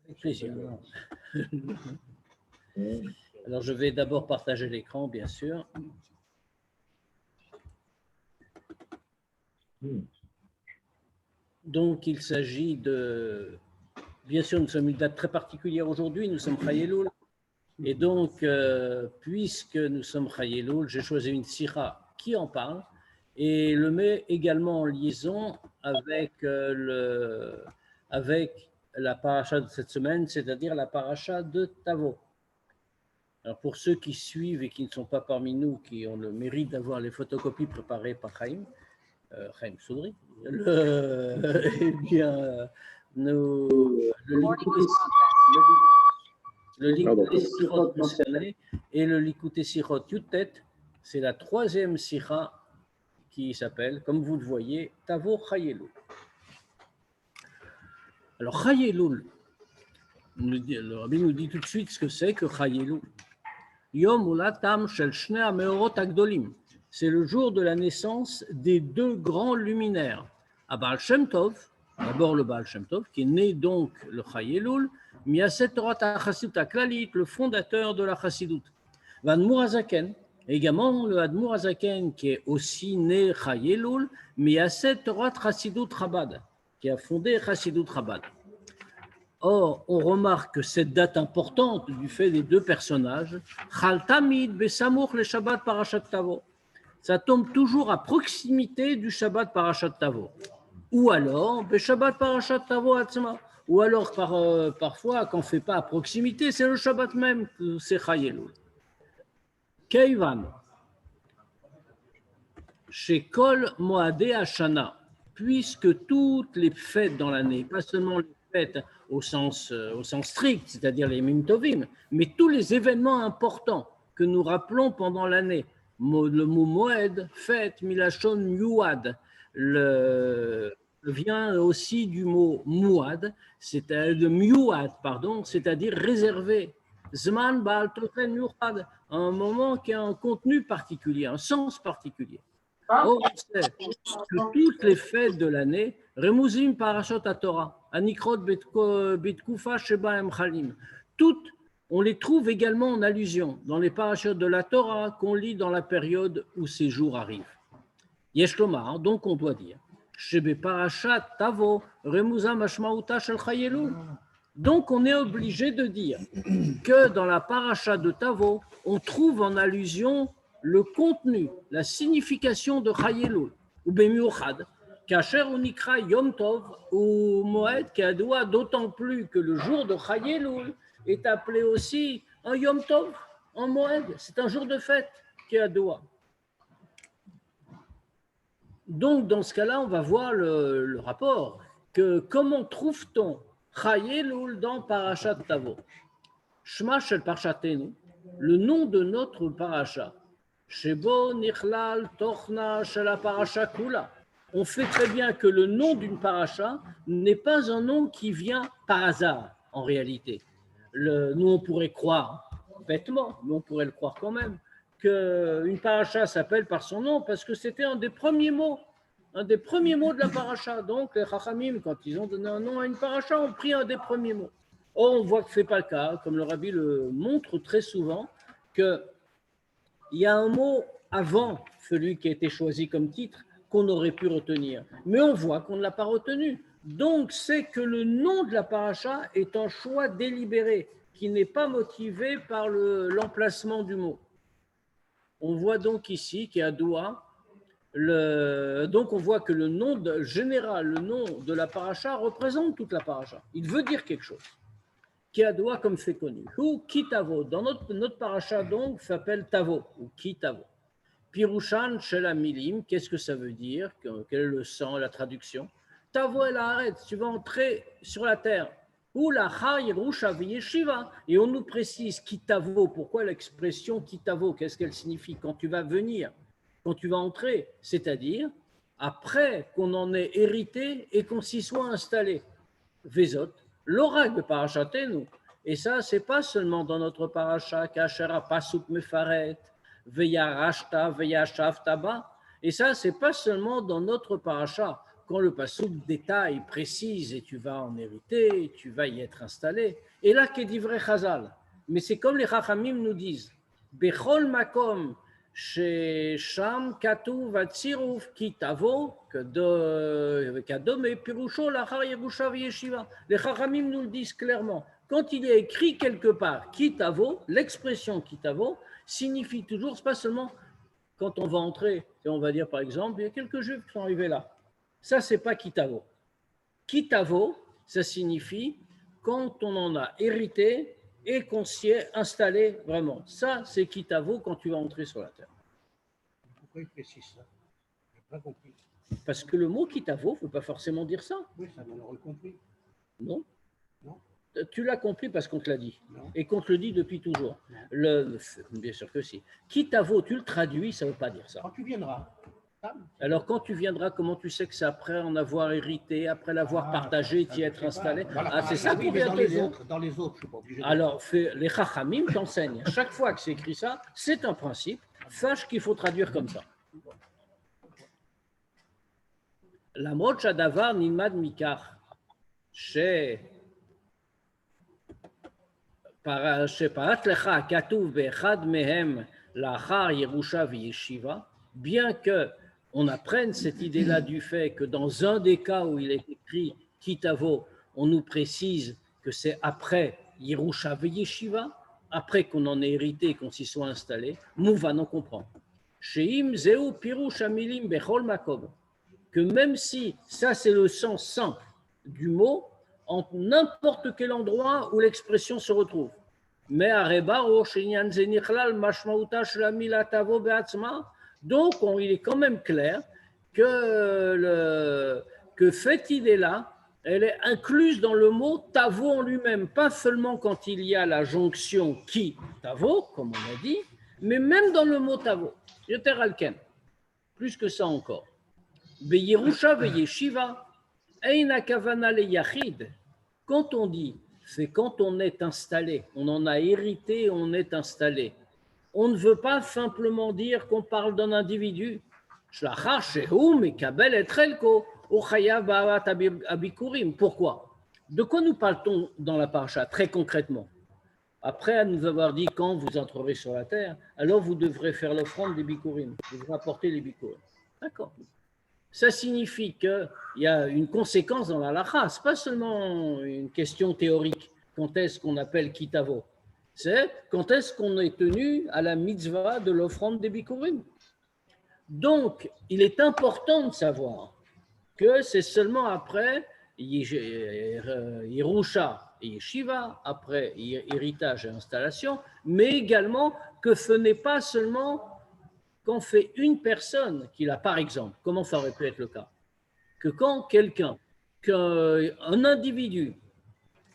Avec plaisir. Alors, je vais d'abord partager l'écran, bien sûr. Donc, il s'agit de… Bien sûr, nous sommes une date très particulière aujourd'hui, nous sommes Chai Elul. Et donc, puisque nous sommes Chai Elul, j'ai choisi une sira qui en parle et le met également en liaison avec, avec la paracha de cette semaine, c'est-à-dire la paracha de Tavo. Alors, pour ceux qui suivent et qui ne sont pas parmi nous, qui ont le mérite d'avoir les photocopies préparées par Chaim Soudry, eh bien, le Likutei Sirot mentionné et le Likutei Sirot Yutet, c'est la troisième sira qui s'appelle, comme vous le voyez, Tavo Chai Elul. Alors, Chai Elul, le Rabbi nous dit tout de suite ce que c'est que Chai Elul. Yom Ulatam Shel Shnei HaMeorot HaGdolim. C'est le jour de la naissance des deux grands luminaires. À Baal Shem Tov, d'abord le Baal Shem Tov, qui est né donc le Chai Elul, Miyaset Torat HaChassidut HaKlalit, le fondateur de la Chassidut. Admour HaZaken, également le Admour HaZaken, qui est aussi né Chai Elul, Miyaset Torat Chassidut Chabad, qui a fondé Chassidut Chabad. Or, on remarque que cette date importante du fait des deux personnages, Chal Tamid Besamour le Shabbat Parashat Tavo, ça tombe toujours à proximité du Shabbat Parashat Tavo. Ou alors, Shabbat Parashat Tavo Atzma. Ou alors, parfois, quand on ne fait pas à proximité, c'est le Shabbat même, c'est Chai Elul. Keivan, chez Kol Moadé Hashana, puisque toutes les fêtes dans l'année, pas seulement les fêtes au sens strict, c'est-à-dire les Yemim Tovim, mais tous les événements importants que nous rappelons pendant l'année, le mot Moed, fête, Milachon, Muad, vient aussi du mot Muad, c'est-à-dire Muad, pardon, c'est-à-dire réservé. Zman Baal Tochen Yuchad, un moment qui a un contenu particulier, un sens particulier. Or, on sait que toutes les fêtes de l'année, Remuzim Parashot HaTorah, Anikrot Betkufa Sheba Em Chalim, toutes, on les trouve également en allusion dans les parachutes de la Torah qu'on lit dans la période où ces jours arrivent. Yesh Lomar, donc on doit dire, Shebe Parashat Tavo, Remuzam Hashmauta Shel Chai Elul. Donc on est obligé de dire que dans la paracha de Tavo, on trouve en allusion le contenu, la signification de Chai Elul, ou Bemiuchad, Kacher Unikra Yom Tov, ou Moed Keadoua, d'autant plus que le jour de Chai Elul est appelé aussi un Yom Tov, un Moed, c'est un jour de fête, Keadoua. Donc dans ce cas-là, on va voir le rapport, que comment trouve-t-on Chai Elul dans Parashat Tavo? Shma Shel Parashatenu, le nom de notre paracha. Shebo Nichlal Tochna Shel Parasha Kula. On fait très bien que le nom d'une paracha n'est pas un nom qui vient par hasard, en réalité. Nous, on pourrait croire, bêtement, mais on pourrait le croire quand même, qu'une paracha s'appelle par son nom parce que c'était un des premiers mots de la paracha. Donc, les Chachamim, quand ils ont donné un nom à une paracha, ont pris un des premiers mots. Or, on voit que ce n'est pas le cas, comme le Rabbi le montre très souvent, qu'il y a un mot avant celui qui a été choisi comme titre qu'on aurait pu retenir. Mais on voit qu'on ne l'a pas retenu. Donc, c'est que le nom de la paracha est un choix délibéré, qui n'est pas motivé par l'emplacement du mot. On voit donc ici qu'il y a Doua. Donc, on voit que le nom général, le nom de la paracha représente toute la paracha. Il veut dire quelque chose. Kiadoua, comme c'est connu. Ou Kitavo. Dans notre paracha, donc, s'appelle Tavo, ou Kitavo. Pirushan Shel Milim, qu'est-ce que ça veut dire? Quel est le sens, la traduction? Tavo el Haaretz, tu vas entrer sur la terre. Ou la Chai Rusha V'Yeshiva. Et on nous précise Kitavo. Pourquoi l'expression Kitavo? Qu'est-ce qu'elle signifie? Quand tu vas venir, quand tu vas entrer, c'est-à-dire après qu'on en ait hérité et qu'on s'y soit installé. Vezot. L'oracle de Parashatenu, et ça, c'est pas seulement dans notre paracha, Kachera Pasuk Mefaret, Veya Rashta, Veya Shaftaba, et ça, c'est pas seulement dans notre paracha, quand le passouk détaille, précise, et tu vas en hériter, tu vas y être installé. Et là, qu'est divrei Chazal. Mais c'est comme les Chachamim nous disent, Bechol makom shesham katuv atziruf ki tavo kadome pirusho lachar yerusha v'yeshiva. Les Chachamim nous le disent clairement. Quand il est écrit quelque part ki tavo, l'expression ki tavo signifie toujours, c'est pas seulement quand on va entrer, et on va dire par exemple, il y a quelques juifs qui sont arrivés là. Ça, c'est pas kitavo. Kitavo, ça signifie quand on en a hérité et qu'on s'y est installé vraiment. Ça, c'est kitavo quand tu vas entrer sur la terre. Pourquoi il précise ça? Je n'ai pas compris. Parce que le mot kitavo ne veut pas forcément dire ça. Oui, ça on l'aurait compris. Non. Non. Tu l'as compris parce qu'on te l'a dit. Non. Et qu'on te le dit depuis toujours. Bien sûr que si. Kitavo, tu le traduis, ça ne veut pas dire ça. Quand tu viendras. Alors, quand tu viendras, comment tu sais que c'est après en avoir hérité, après l'avoir partagé, d'y être installé? Voilà, c'est ça qu'on vient dans de les dire. autres, dans les autres, je ne suis pas obligé. Alors, les Chachamim t'enseignent. À chaque fois que c'est écrit ça, c'est un principe. Sache qu'il faut traduire comme ça. La mocha davar nilmad mikar. שפרט לך כתוב באחד מהם לאחר ירושה וישיבה, bien que on apprenne cette idée-là du fait que dans un des cas où il est écrit Kitavo, on nous précise que c'est après Yerusha Yeshiva, après qu'on en ait hérité, qu'on s'y soit installé, Mouvan, on comprend. Sheim Zeu Pirush Amilim Bechol Makom, que même si ça c'est le sens simple du mot, en n'importe quel endroit où l'expression se retrouve. Mais donc, il est quand même clair que cette idée-là, elle est incluse dans le mot tavo en lui-même, pas seulement quand il y a la jonction qui tavo, comme on a dit, mais même dans le mot tavo. Yoter alken, plus que ça encore. Beyerusha veyeshiva, eina kavana le yachid. Quand on dit, c'est quand on est installé, on en a hérité, on est installé. On ne veut pas simplement dire qu'on parle d'un individu. Pourquoi? De quoi nous parle-t-on dans la paracha très concrètement? Après nous avoir dit quand vous entrerez sur la terre, alors vous devrez faire l'offrande des bikurim, vous devrez apporter les bikurim. D'accord. Ça signifie qu'il y a une conséquence dans la halakha. Ce n'est pas seulement une question théorique. Quand est-ce qu'on appelle kitavo? C'est quand est-ce qu'on est tenu à la mitzvah de l'offrande des bikurim. Donc, il est important de savoir que c'est seulement après Yerusha et Yeshiva, après héritage et installation, mais également que ce n'est pas seulement quand fait une personne qui l'a, par exemple, comment ça aurait pu être le cas? Que quand quelqu'un, qu'un individu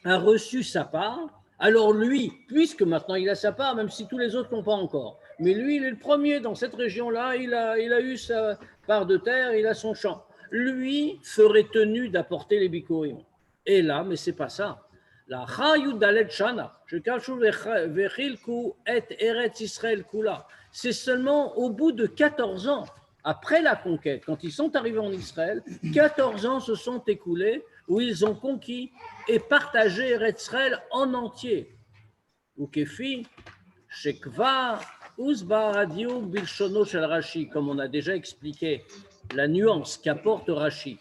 a reçu sa part, alors lui, puisque maintenant il a sa part, même si tous les autres n'ont pas encore, mais lui, il est le premier dans cette région-là, il a eu sa part de terre, il a son champ. Lui serait tenu d'apporter les bikurim. Et là, mais c'est pas ça. La Chayudalet Shana, je kashu vechilku et Eretz Israël kula. C'est seulement au bout de 14 ans, après la conquête, quand ils sont arrivés en Israël, 14 ans se sont écoulés où ils ont conquis et partagé Eretz Israël en entier. Ukefi, Shekva, Uzba Radio, Bilshono Shel Rashi, comme on a déjà expliqué, la nuance qu'apporte Rashi.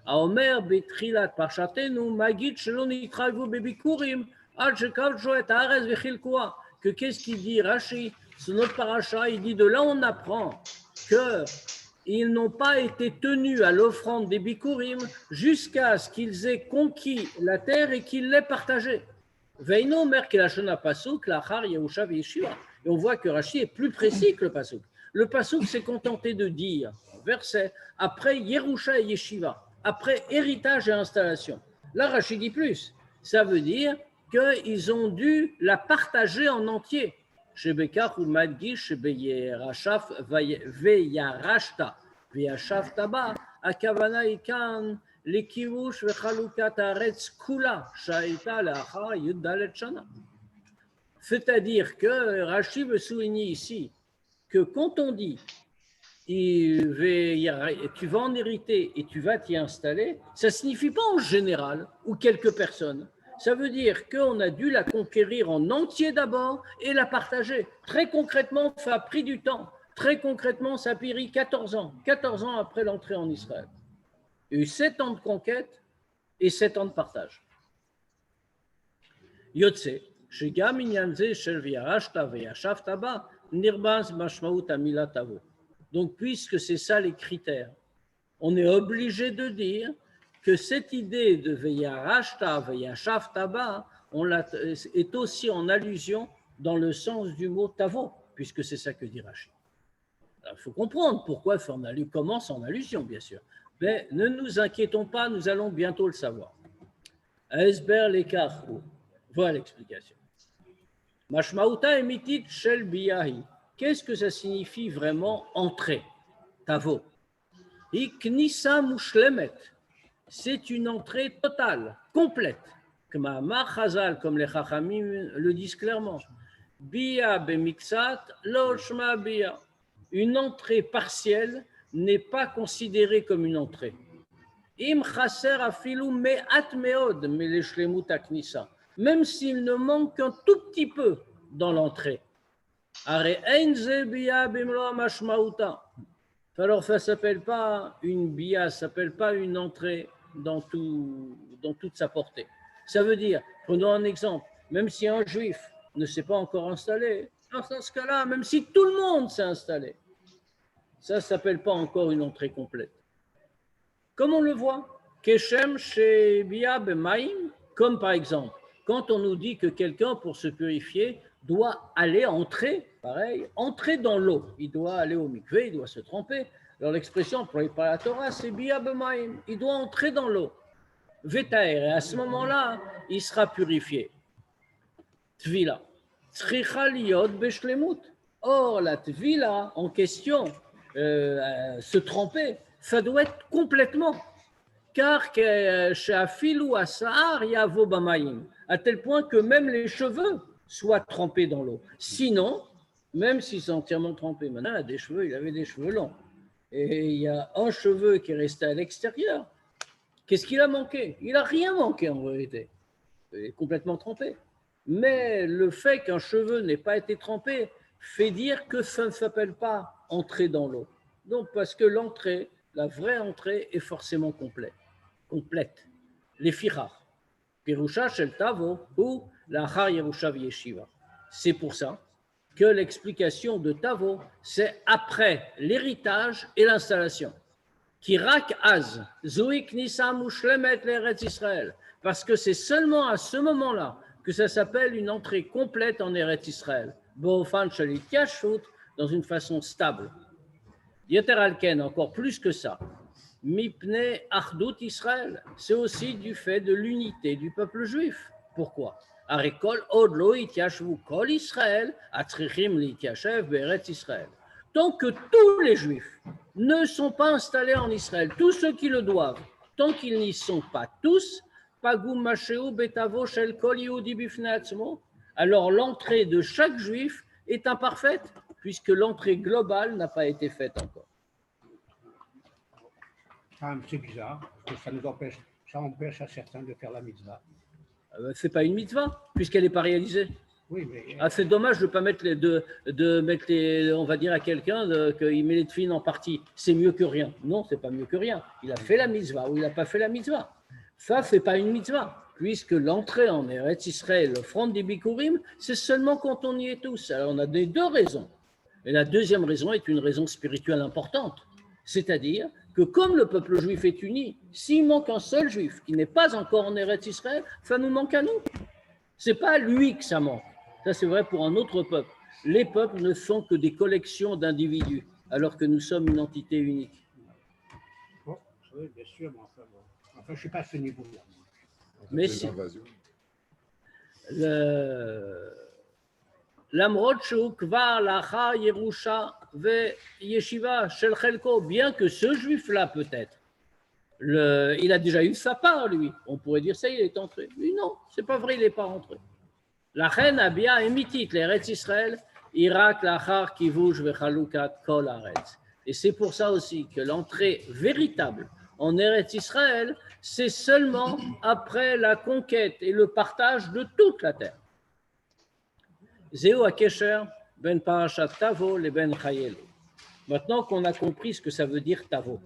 האומר בתחילת פרשתנו, מגיד שלא נתחייבו בביקורים עד שכבשו את הארץ וחילקוה. Que qu'est-ce qu'il dit Rashi? Sur notre paracha, il dit de là on apprend qu'ils n'ont pas été tenus à l'offrande des bikurim jusqu'à ce qu'ils aient conquis la terre et qu'ils l'aient partagée. Veino mer kelashon pasuk lachar Yerusha v'yeshiva. Et on voit que Rashi est plus précis que le pasuk. Le pasuk s'est contenté de dire, verset, après Yerusha et Yeshiva, après héritage et installation. Là, Rashi dit plus. Ça veut dire qu'ils ont dû la partager en entier. Shebekach ou Madgish, Shebeyarashaf Veyarashta, Veyashafta ba, Akavana ikan, Lekivush Vechalukat Aretz Kula, Shaita Lacha Yudalet Shana. C'est-à-dire que Rashi veut souligner ici que quand on dit tu vas en hériter et tu vas t'y installer, ça ne signifie pas en général ou quelques personnes. Ça veut dire qu'on a dû la conquérir en entier d'abord et la partager. Très concrètement, ça a pris du temps. Très concrètement, ça a pris 14 ans. 14 ans après l'entrée en Israël. Il y a eu 7 ans de conquête et 7 ans de partage. Yotse, שגם עניין זה של וירשת וישבת בה, נרמז משמעות המילה תבוא. Donc, puisque c'est ça les critères, on est obligé de dire que cette idée de Veyarashta, Veyashavta ba, est aussi en allusion dans le sens du mot tavo, puisque c'est ça que dit Rashi. Il faut comprendre pourquoi commence en allusion, bien sûr. Mais ne nous inquiétons pas, nous allons bientôt le savoir. Esber l'écart, voilà l'explication. Mashmauta emitit shel biyahi. Qu'est-ce que ça signifie vraiment entrer? Tavo. Iknisa mushlemet. C'est une entrée totale, complète. Comme les Chachamim le disent clairement. Biya bemixat lo shma biya. Une entrée partielle n'est pas considérée comme une entrée. Im chaser afilu me'at meod meleshlemut aknisa. Même s'il ne manque qu'un tout petit peu dans l'entrée. Alors ça ne s'appelle pas une bia, ça ne s'appelle pas une entrée dans toute sa portée. Ça veut dire, prenons un exemple, même si un juif ne s'est pas encore installé, dans ce cas-là, même si tout le monde s'est installé, ça ne s'appelle pas encore une entrée complète. Comme on le voit, Keshem chez Bia Bemaim, comme par exemple, quand on nous dit que quelqu'un, pour se purifier, doit entrer dans l'eau. Il doit aller au mikvé, il doit se tremper. Alors l'expression employée par la Torah, c'est Bia Bemaim. Il doit entrer dans l'eau. Vetaer, et à ce moment-là, il sera purifié. Tvila. Tzricha liot beshlemut. Or, la tvila en question, se tremper, ça doit être complètement. Car chez Afilou Asahar Yavo Bamaim, à tel point que même les cheveux soient trempés dans l'eau. Sinon, même s'ils sont entièrement trempés, maintenant il avait des cheveux longs. Et il y a un cheveu qui est resté à l'extérieur. Qu'est-ce qu'il a manqué? Il n'a rien manqué en vérité. Il est complètement trempé. Mais le fait qu'un cheveu n'ait pas été trempé fait dire que ça ne s'appelle pas entrer dans l'eau. Donc, parce que l'entrée, la vraie entrée, est forcément complète. Les firar. Pirusha shel tavo ou l'achar yerusha v'yeshiva. C'est pour ça que l'explication de tavo, c'est après l'héritage et l'installation. Kirak az, zoik nisa mushlemet l'Eretz Israël. Parce que c'est seulement à ce moment-là que ça s'appelle une entrée complète en Eretz Israël. Bo'ofan shalit yashut, dans une façon stable. Yeter alken, encore plus que ça. Mipne Achdut Israël, c'est aussi du fait de l'unité du peuple juif. Pourquoi? Arekol odlo ityashvu kol Israël, atzrichim lityashev be'eretz Israël. Tant que tous les juifs ne sont pas installés en Israël, tous ceux qui le doivent, tant qu'ils n'y sont pas tous, pagum masheu betavo shel kol yehudi bifnei atzmo, alors l'entrée de chaque juif est imparfaite, puisque l'entrée globale n'a pas été faite encore. C'est bizarre, parce que ça empêche à certains de faire la mitzvah. Ce n'est pas une mitzvah, puisqu'elle n'est pas réalisée. Oui, mais... c'est dommage de ne pas mettre on va dire à quelqu'un qu'il met les tefilines en partie. C'est mieux que rien. Non, ce n'est pas mieux que rien. Il a fait la mitzvah ou il n'a pas fait la mitzvah. Ça, ce n'est pas une mitzvah, puisque l'entrée en Eretz Israël, l'offrande des Bikurim, c'est seulement quand on y est tous. Alors, on a des deux raisons. Et la deuxième raison est une raison spirituelle importante. C'est-à-dire que comme le peuple juif est uni, s'il manque un seul juif qui n'est pas encore en Eretz Israël, ça nous manque à nous. Ce n'est pas à lui que ça manque. Ça, c'est vrai pour un autre peuple. Les peuples ne sont que des collections d'individus, alors que nous sommes une entité unique. Bon, oui, bien sûr, mais enfin, je ne suis pas à ce niveau-là. Mais si... L'amrod sheu kvar lacha yerusha ve yeshiva shel chelko, bien que ce juif-là peut-être, il a déjà eu sa part, lui. On pourrait dire ça, il est entré. Mais non, c'est pas vrai, il n'est pas entré. La reine a bien émitit l'Eretz Israël, Irak lachar kivush ve chalukat kol haaretz. Et c'est pour ça aussi que l'entrée véritable en Eretz Israël, c'est seulement après la conquête et le partage de toute la terre. Zéo Akesher, ben Parashat Tavo, les ben Chayelo. Maintenant qu'on a compris ce que ça veut dire Tavo,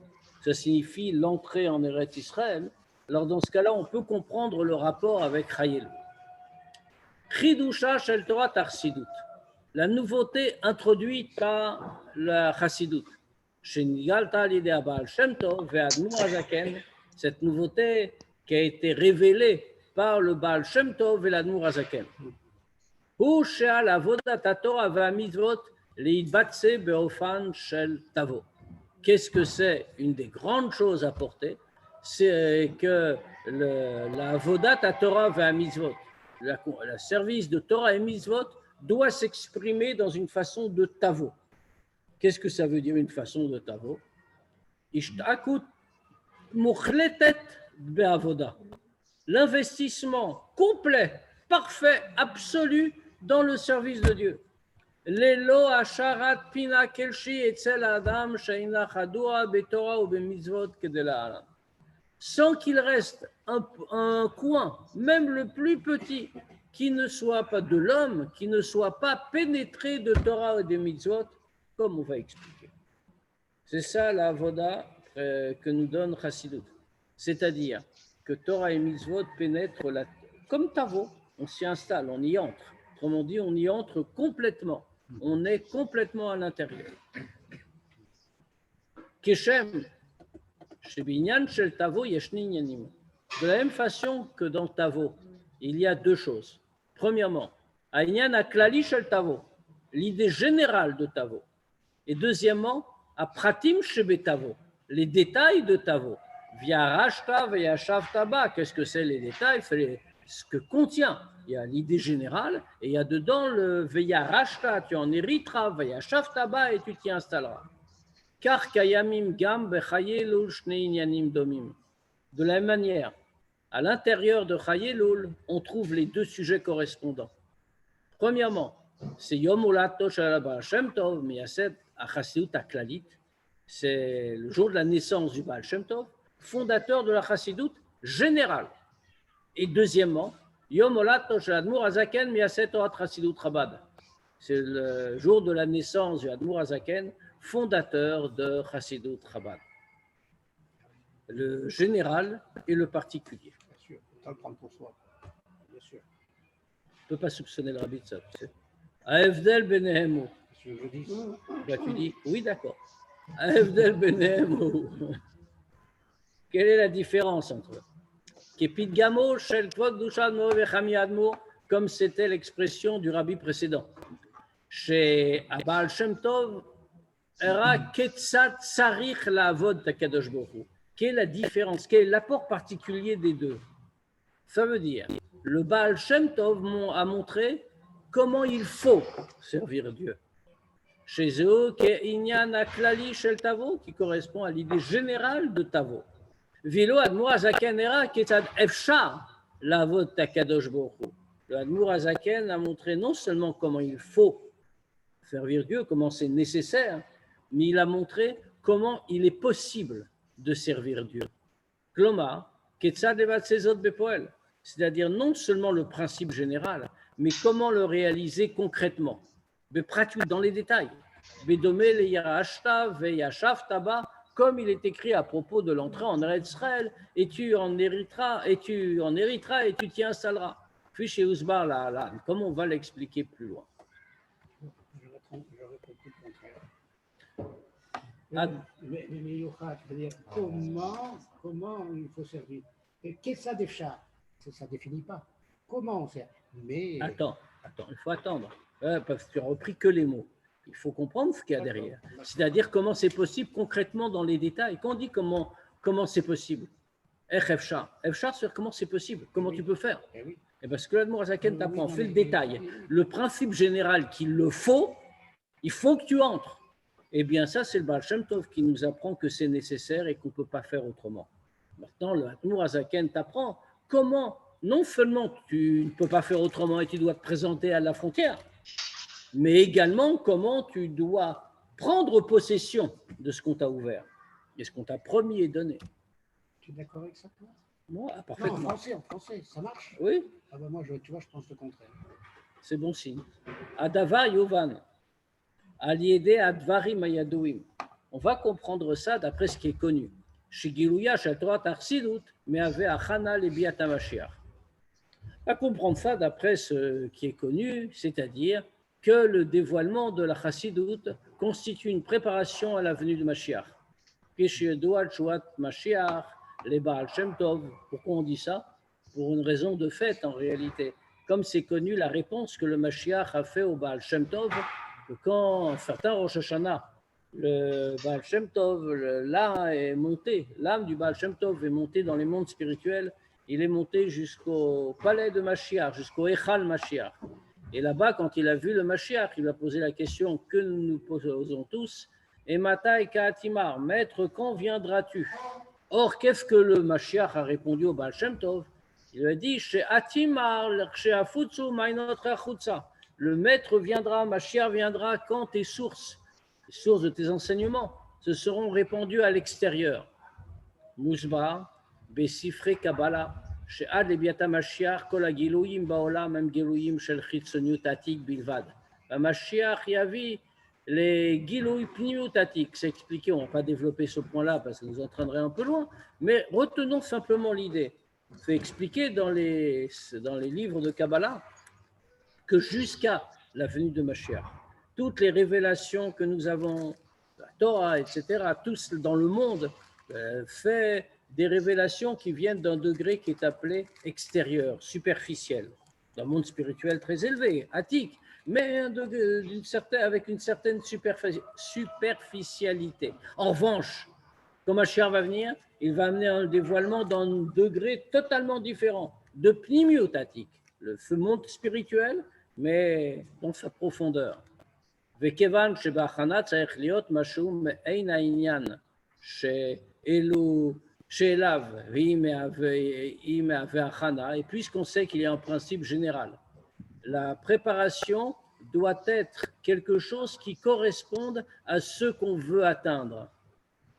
ça signifie l'entrée en Eretz Israël, alors dans ce cas-là, on peut comprendre le rapport avec Chayelo. Chidusha shel Torah Tarsidut, la nouveauté introduite par la Chassidut. Shenigalta l'idée à Baal Shem Tov ve'Admor Hazaken, cette nouveauté qui a été révélée par le Baal Shem Tov et l'Admor Hazaken. Hu she'al avodat haTorah ve'amitzvot leitbatze be'ofan shel tavo. Qu'est-ce que c'est? Une des grandes choses à porter, c'est que la avodat haTorah ve'amitzvot, le service de Torah et mitzvot, doit s'exprimer dans une façon de tavo. Qu'est-ce que ça veut dire une façon de tavo? Ishtakut mukhletet be'avoda. L'investissement complet, parfait, absolu dans le service de Dieu. Lelo asharat pina kelshi etzel adam sheina chadua betorah ou bemitzvot kedelahalan. Sans qu'il reste un coin, même le plus petit, qui ne soit pas de l'homme, qui ne soit pas pénétré de Torah et de mitzvot, comme on va expliquer. C'est ça la avoda que nous donne Chassidut. C'est-à-dire que Torah et mitzvot pénètrent comme Tavo, on s'y installe, on y entre. Autrement dit, on y entre complètement. On est complètement à l'intérieur. Keshem, Shebinyan shel Tavo yeshni inyanim. De la même façon que dans Tavo, il y a deux choses. Premièrement, Aïnyan aklali shel Tavo, l'idée générale de Tavo. Et deuxièmement, à Pratim Shebe Tavo, les détails de Tavo. Via Rashta, via Shavtaba, qu'est-ce que c'est les détails? C'est ce que contient. Il y a l'idée générale et il y a dedans le Via Rashta, tu en hériteras, via Shavtaba et tu t'y installeras. Car Kayamim Gam Bechayelul Shnei Inyanim Domim. De la même manière, à l'intérieur de Chayelul, on trouve les deux sujets correspondants. Premièrement, c'est Yom Ulato Shel Baal Shem Tov, Miyaset Achassidut Aklalit. C'est le jour de la naissance du Baal Shem Tov, fondateur de la Chassidut générale. Et deuxièmement, Yom Ulato Shel Admor Hazaken, Miyaset Torat Chassidut Chabad. C'est le jour de la naissance du Admor Hazaken, fondateur de Chassidut Chabad. Le général et le particulier. Bien sûr, on le prendre pour soi. Bien sûr. On ne peut pas soupçonner le rabbi de ça, tu sais. Aevdel benehemu. Qu'est-ce que je dis? Bah, tu dis, oui, d'accord. Aevdel benehemu. Quelle est la différence entre eux? Kepidgamo shel kvod dushad mo vechami admo, comme c'était l'expression du rabbi précédent. Chez Abal Shem Tov, era ketzat sarich la avod takadosh bohu. Quelle est la différence? Quel est l'apport particulier des deux? Ça veut dire, le Baal Shem Tov a montré comment il faut servir Dieu. Chez eux, Inyan Aklali Shel Tavo, qui correspond à l'idée générale de Tavo. Vilo Admor Hazaken era ketzad efshar lavod takadosh bohu. Le Admor Hazaken a montré non seulement comment il faut servir Dieu, comment c'est nécessaire, mais il a montré comment il est possible de servir Dieu. Klomar, ketzad levad sezot bepoel. C'est-à-dire non seulement le principe général, mais comment le réaliser concrètement, dans les détails. Comme il est écrit à propos de l'entrée en Eretz Israël, et tu en hériteras et tu t'y installeras. Puis chez Ousbar, comment on va l'expliquer plus loin? J'aurais compris le contraire. Mais Yochad, c'est-à-dire comment il faut servir. Et qu'est-ce que ça déjà? Ça ne définit pas. Comment on sert? Mais... Attends, il faut attendre. Parce que tu n'as repris que les mots. Il faut comprendre ce qu'il y a derrière. C'est-à-dire comment c'est possible concrètement dans les détails. Quand on dit comment c'est possible, Efshar, c'est comment c'est possible, comment tu peux faire. Et parce que l'Admor Hazaken t'apprend, fait le détail. Le principe général qu'il le faut, il faut que tu entres. Eh bien ça, c'est le Baal Shem Tov qui nous apprend que c'est nécessaire et qu'on ne peut pas faire autrement. Maintenant, l'Admor Hazaken t'apprend comment, non seulement tu ne peux pas faire autrement et tu dois te présenter à la frontière, mais également comment tu dois prendre possession de ce qu'on t'a ouvert et ce qu'on t'a promis et donné. Tu es d'accord avec ça, toi? Moi, Non, parfaitement. en français, ça marche? Oui, Ah ben moi, tu vois, je pense le contraire. c'est bon signe. Adava Yovan, Aliede Advarim Ayadouim. On va comprendre ça d'après ce qui est connu. Shigiluya Shaltorat Arsidut, mais avait Achana Lebiat HaMashiach. On va comprendre ça d'après ce qui est connu, c'est-à-dire que le dévoilement de la Chassidut constitue une préparation à la venue de Mashiach. Mashiach, les Baal Shem Tov. Pourquoi on dit ça? Pour une raison de fait en réalité. Comme c'est connu la réponse que le Mashiach a fait au Baal Shem Tov, que quand un certain Rosh Hashanah, le Baal Shem Tov, l'âme du Baal Shem Tov est montée dans les mondes spirituels, il est monté jusqu'au palais de Mashiach, jusqu'au Echal Mashiach. Et là-bas, quand il a vu le Mashiach, il a posé la question que nous nous posons tous, et Matai Kaatimar, maître, quand viendras-tu? Or, qu'est-ce que le Mashiach a répondu au Baal Shem Tov? Il a dit, chez Atimar, chez Afutsu, Mainot Achutsa. Le maître viendra, Mashiach viendra quand tes sources de tes enseignements, se seront répandues à l'extérieur. Mouchba, Besifre Kabbalah, chez Ad Lebiata Mashiach, Kol Agiloyim Baolam, Mem Giloyim Shel Chitzoniut Atik Bilvad. Mashiach Yavi, les Giloui Pniut Atik, c'est expliqué, on ne va pas développer ce point-là parce que ça nous entraînerait un peu loin, mais retenons simplement l'idée. C'est expliqué dans les livres de Kabbalah que jusqu'à la venue de Mashiach, toutes les révélations que nous avons, la Torah, etc., tous dans le monde, fait des révélations qui viennent d'un degré qui est appelé extérieur, superficiel, d'un monde spirituel très élevé, attique, mais avec une certaine superficialité. En revanche, quand Mashiach va venir, il va amener un dévoilement d'un degré totalement différent, de pnimiotatique, ce monde spirituel, mais dans sa profondeur. וכיוון שבהכנה צריך להיות משהו מעין העניין שאליו והיא מהווה הכנה, et puisqu'on sait qu'il y a un principe général, la préparation doit être quelque chose qui corresponde à ce qu'on veut atteindre.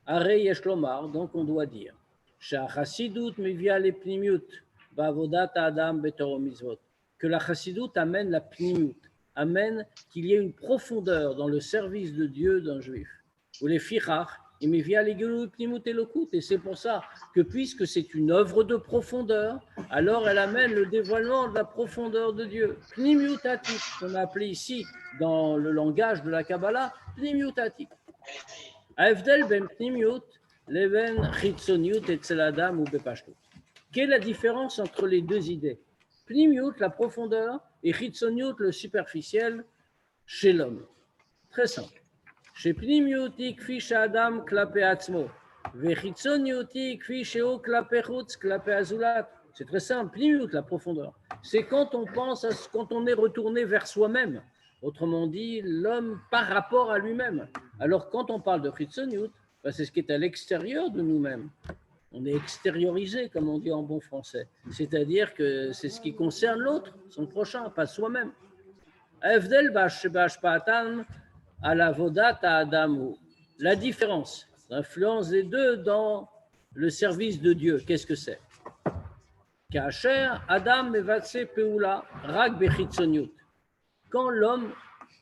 Arei yesh lomar, donc on doit dire, שהחסידות מביאה לפנימיות בעבודת האדם בתורה ומצוות, que la chassidut amène la pnimut, amène qu'il y ait une profondeur dans le service de Dieu d'un juif. Ou les fichach, il me vient les pnimut elokut, et c'est pour ça que puisque c'est une œuvre de profondeur, alors elle amène le dévoilement de la profondeur de Dieu. Pnimiutatik, qu'on a appelé ici dans le langage de la Kabbalah, pnimiutatik. Avdel ben pnimiut, leven chitzoniut et tzeladam ou bepashtut. Quelle est la différence entre les deux idées? Pnimiut, la profondeur, et chitzoniut, le superficiel, chez l'homme. Très simple. Chez pnimiuti kfi she'adam klape atzmo, vechitzoniuti kfi she'o klape chutz klape azulat. C'est très simple. Pnimiut, la profondeur. C'est quand on pense, quand on est retourné vers soi-même. Autrement dit, l'homme par rapport à lui-même. Alors, quand on parle de chitzoniut, c'est ce qui est à l'extérieur de nous-mêmes. On est extériorisé, comme on dit en bon français. C'est-à-dire que c'est ce qui concerne l'autre, son prochain, pas soi-même. La différence, l'influence des deux dans le service de Dieu, qu'est-ce que c'est? Quand l'homme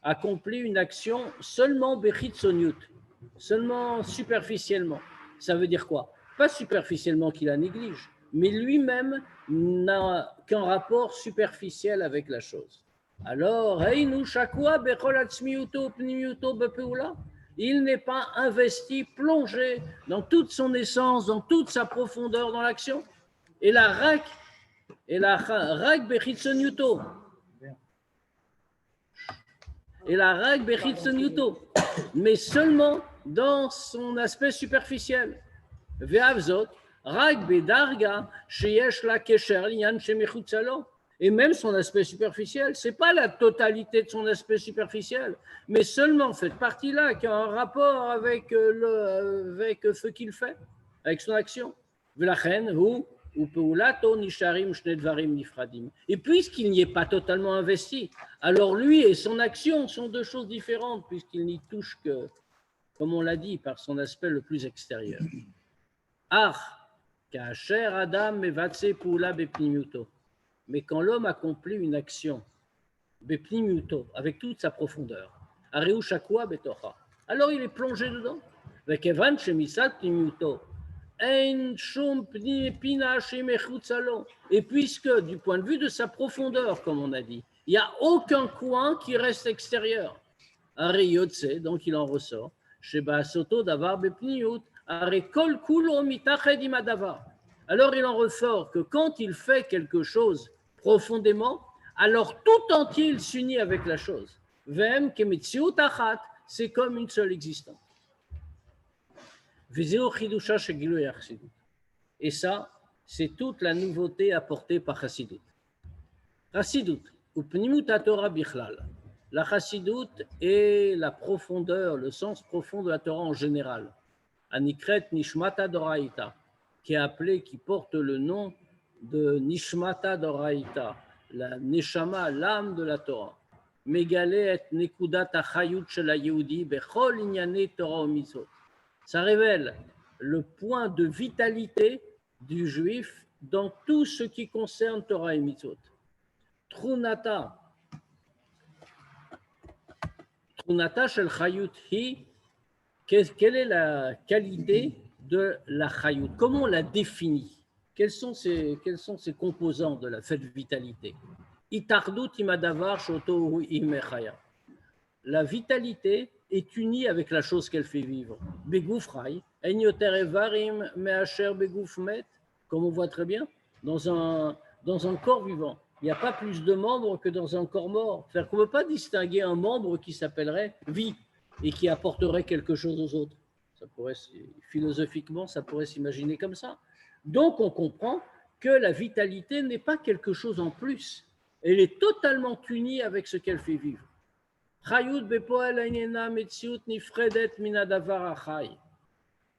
accomplit une action seulement bechitzoniut, seulement superficiellement, ça veut dire quoi? Pas superficiellement qu'il la néglige, mais lui-même n'a qu'un rapport superficiel avec la chose. Alors, il n'est pas investi, plongé dans toute son essence, dans toute sa profondeur dans l'action. Et la rak bechitzoniuto. Et la rak bechitzoniuto, mais seulement dans son aspect superficiel. Et même son aspect superficiel, ce n'est pas la totalité de son aspect superficiel, mais seulement cette partie-là qui a un rapport avec ce qu'il fait, avec son action. Et puisqu'il n'y est pas totalement investi, alors lui et son action sont deux choses différentes, puisqu'il n'y touche que, comme on l'a dit, par son aspect le plus extérieur. Mais quand l'homme accomplit une action, avec toute sa profondeur, alors il est plongé dedans. Et puisque, du point de vue de sa profondeur, comme on a dit, il n'y a aucun coin qui reste extérieur. Donc il en ressort. Alors il en ressort que quand il fait quelque chose profondément, alors tout entier il s'unit avec la chose. C'est comme une seule existence. Et ça, c'est toute la nouveauté apportée par Chassidut. Chassidut, ou Pnimut Torah Bichlal. La Chassidut est la profondeur, le sens profond de la Torah en général. Anikret Nishmata Doraita, qui est appelé, qui porte le nom de Nishmata Doraita, la Neshama, l'âme de la Torah. Megale et Nekudat Achayut Shel HaYehudi Bechol Inyane Torah Mitzvot. Ça révèle le point de vitalité du juif dans tout ce qui concerne Torah et Mitzvot. Trunata shel Chayut hi, quelle est la qualité de la Chayut? Comment on la définit? Quels sont ses composants de cette vitalité? Itardut imadavar shoto imechaya. La vitalité est unie avec la chose qu'elle fait vivre. Begoufraï, enyoter evarim meacher begouf met, comme on voit très bien, dans un corps vivant. Il n'y a pas plus de membres que dans un corps mort. C'est-à-dire qu'on ne peut pas distinguer un membre qui s'appellerait vie et qui apporterait quelque chose aux autres. Ça pourrait, philosophiquement, ça pourrait s'imaginer comme ça. Donc, on comprend que la vitalité n'est pas quelque chose en plus. Elle est totalement unie avec ce qu'elle fait vivre.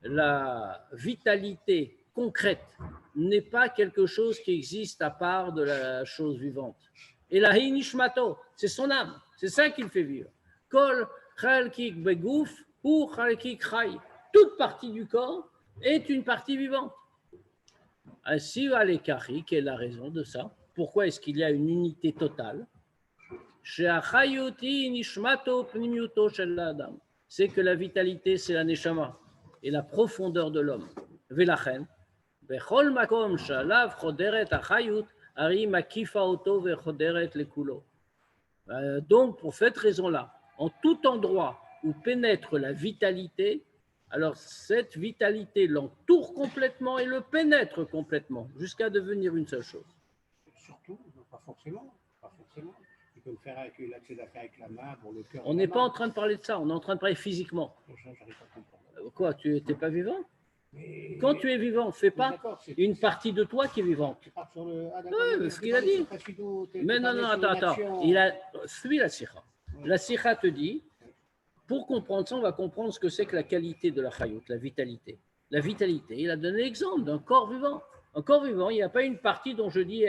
La vitalité concrète n'est pas quelque chose qui existe à part de la chose vivante. Et la nishmato, c'est son âme, c'est ça qui le fait vivre. Kol chalkik begouf ou chalkik chay. Toute partie du corps est une partie vivante. Ainsi, Alekari, quelle est la raison de ça? Pourquoi est-ce qu'il y a une unité totale? C'est que la vitalité, c'est la neshama et la profondeur de l'homme. Velachen, bechol makom shalav choderet achayut, ari makifa oto vechoderet lekulo. Donc, pour cette raison-là, en tout endroit où pénètre la vitalité, alors cette vitalité l'entoure complètement et le pénètre complètement, jusqu'à devenir une seule chose. Surtout, pas forcément. Il peut le faire avec la main, pour le cœur. On n'est pas en train de parler de ça, on est en train de parler physiquement. J'arrive pas à comprendre. Quoi, tu n'es pas vivant? Mais... Quand tu es vivant, fais pas une partie de toi qui est vivante. Oui, ce qu'il a dit. Mais non, attends. Il a suivi la sikha. La sikha te dit, pour comprendre ça, on va comprendre ce que c'est que la qualité de la chayut, la vitalité. La vitalité, il a donné l'exemple d'un corps vivant. Un corps vivant, il n'y a pas une partie dont je dis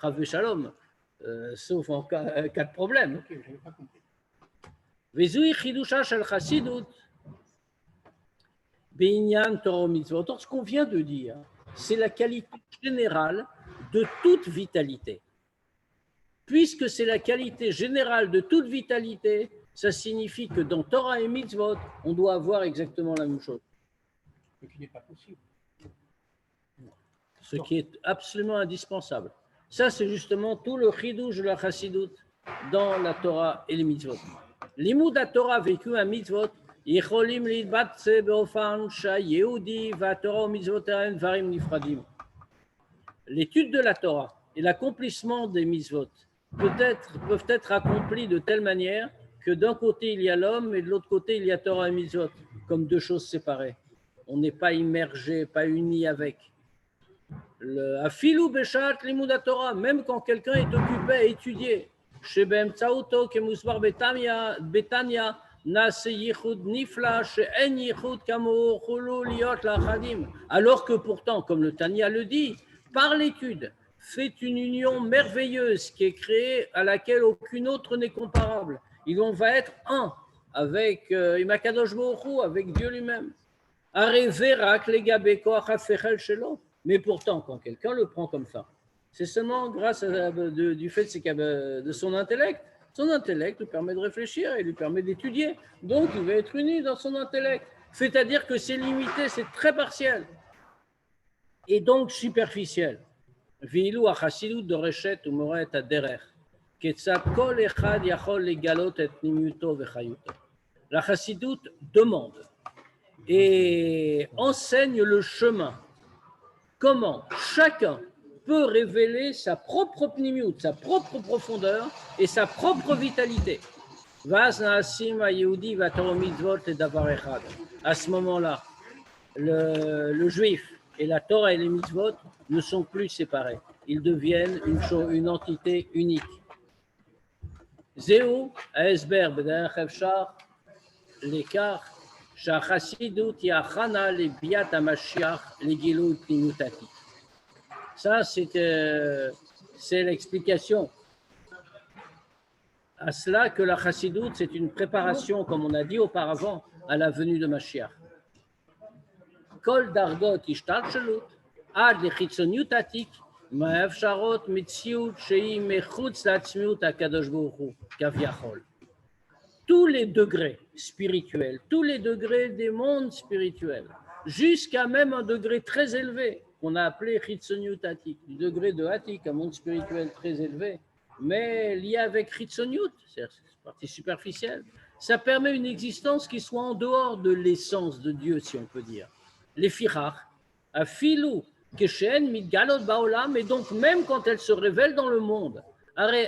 Chav Shalom, sauf en cas de problème. Ok, je n'avais pas compris. Vezui chidusha shel chassidut. Ce qu'on vient de dire, c'est la qualité générale de toute vitalité. Puisque c'est la qualité générale de toute vitalité, ça signifie que dans Torah et Mitzvot, on doit avoir exactement la même chose. Ce qui n'est pas possible. Ce qui est absolument indispensable. Ça, c'est justement tout le chidouj de la chassidut dans la Torah et les Mitzvot. L'imoud à Torah vécu à Mitzvot, יכולים להתבצע באופן שהיהודי והתורה ומצוותיהם דברים נפרדים. L'étude de la Torah et l'accomplissement des mitzvot peuvent être accomplis de telle manière que d'un côté il y a l'homme et de l'autre côté il y a Torah et mitzvot, comme deux choses séparées. On n'est pas immergé, pas uni avec. Afilou beshat limud Torah, même quand quelqu'un est occupé à étudier, chez Be'emtsaouto kemusbar Betania, alors que pourtant, comme le Tanya le dit, par l'étude, fait une union merveilleuse qui est créée à laquelle aucune autre n'est comparable. On va être un avec Imakadosh Baruch Hu, avec Dieu lui-même. Mais pourtant, quand quelqu'un le prend comme ça, c'est seulement grâce du fait de son intellect. Son intellect lui permet de réfléchir et lui permet d'étudier. Donc, il va être uni dans son intellect. C'est-à-dire que c'est limité, c'est très partiel. Et donc superficiel. ואילו החסידות דורשת ומורה הדרך, כיצד כל אחד יכול לגלות את פנימיותו וחיותו. La chassidoute demande et enseigne le chemin. Comment chacun peut révéler sa propre pnimiout, sa propre profondeur et sa propre vitalité. À ce moment-là, le juif et la Torah et les mitzvot ne sont plus séparés. Ils deviennent une entité unique. Zéou, Aesber, B'derech Efshar, l'écart, Shachassidut Yachana, les Biat Hamashiach, les Gilou Pnimutati. Ça, c'est l'explication à cela que la Chassidoute, c'est une préparation, comme on a dit auparavant, à la venue de Mashiach. Kol dargot ishtalshelut ad lechitzoniut atik ma'efsharot mitziut shei mechutz la'atzmiut hakadosh baruch hu kavyachol. Tous les degrés spirituels, tous les degrés des mondes spirituels, jusqu'à même un degré très élevé qu'on a appelé chitzoniut atik, du degré de atik, un monde spirituel très élevé, mais lié avec chitzoniut, c'est-à-dire cette partie superficielle, ça permet une existence qui soit en dehors de l'essence de Dieu, si on peut dire. Les firach, afilou, keshen, mitgalot baolam, et donc même quand elle se révèle dans le monde, elle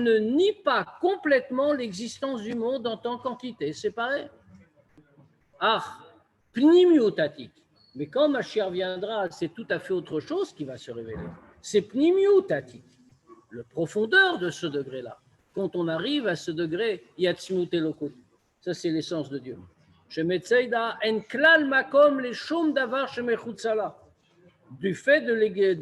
ne nie pas complètement l'existence du monde en tant qu'entité séparée. Ah, pnimiutatik. Mais quand Mashiach viendra, c'est tout à fait autre chose qui va se révéler. C'est pnimiutatik, le profondeur de ce degré-là. Quand on arrive à ce degré, yatzmut elokut. Ça, c'est l'essence de Dieu. Du fait de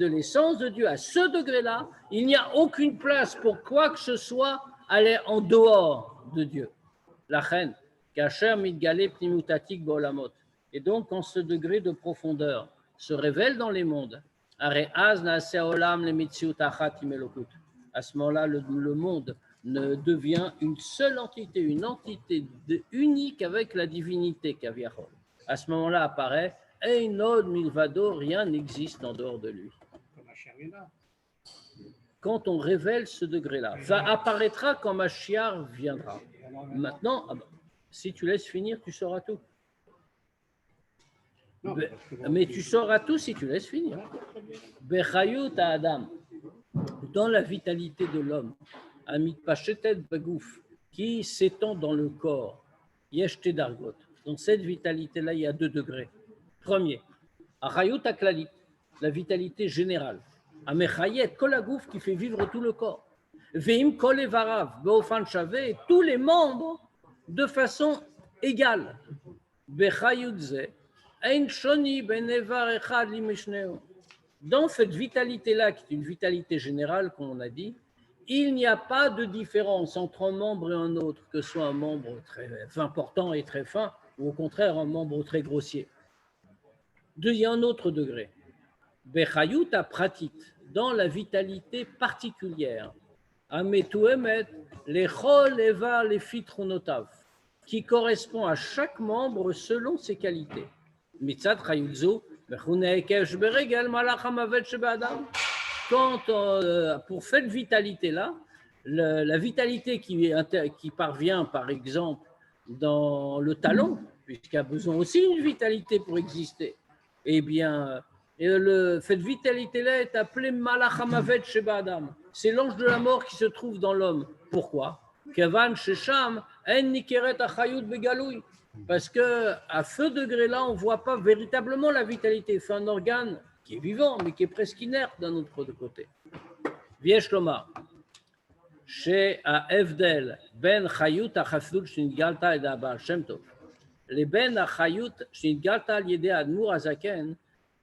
l'essence de Dieu à ce degré-là, il n'y a aucune place pour quoi que ce soit aller en dehors de Dieu. La reine, kacher mitgale pnimutatik bo'olamot. Et donc, quand ce degré de profondeur se révèle dans les mondes, à ce moment-là, le monde ne devient une seule entité, une entité unique avec la divinité Kaviachol. À ce moment-là apparaît Einod Milvado, rien n'existe en dehors de lui. Quand on révèle ce degré-là, ça apparaîtra quand Mashiach viendra. Maintenant, si tu laisses finir, tu sauras tout. Non, mais tu sauras tout si tu laisses finir. Bechayut Adam, dans la vitalité de l'homme, Amit Pachetet Bagouf, qui s'étend dans le corps, Yeshte Dargot. Dans cette vitalité-là, il y a 2 degrés. Premier, Achayut Aklalit, la vitalité générale. Amechayet Kolagouf, qui fait vivre tout le corps. Veim Kol Evarav, Beofan Shavé, tous les membres de façon égale. Bechayut Ze, Ein Shoni Ben Evar Echad Li Mishneo. Dans cette vitalité-là, qui est une vitalité générale, comme on a dit, il n'y a pas de différence entre un membre et un autre, que ce soit un membre très important et très fin, ou au contraire un membre très grossier. Il y a un autre degré. Bechayut a pratique, dans la vitalité particulière, Ametuemet, lechol eva le fitronotav, qui correspond à chaque membre selon ses qualités. Mitzat chayutzo, quand pour cette vitalité-là, la vitalité qui parvient, par exemple, dans le talon, puisqu'il a besoin aussi d'une vitalité pour exister, eh bien, cette vitalité-là est appelée Malach Hamavet Sheba Adam. C'est l'ange de la mort qui se trouve dans l'homme. Pourquoi? Kevan Shesham En Nikeret Achayut Begaloui. Parce qu'à ce degré-là, on ne voit pas véritablement la vitalité. C'est un organe qui est vivant, mais qui est presque inerte d'un autre côté. Viesh Lomar, chez Efdel, Ben Chayut Achasdul Shingalta et Abba Shem Tov. Les Ben Achayut Shingalta Yede Admur Azaken,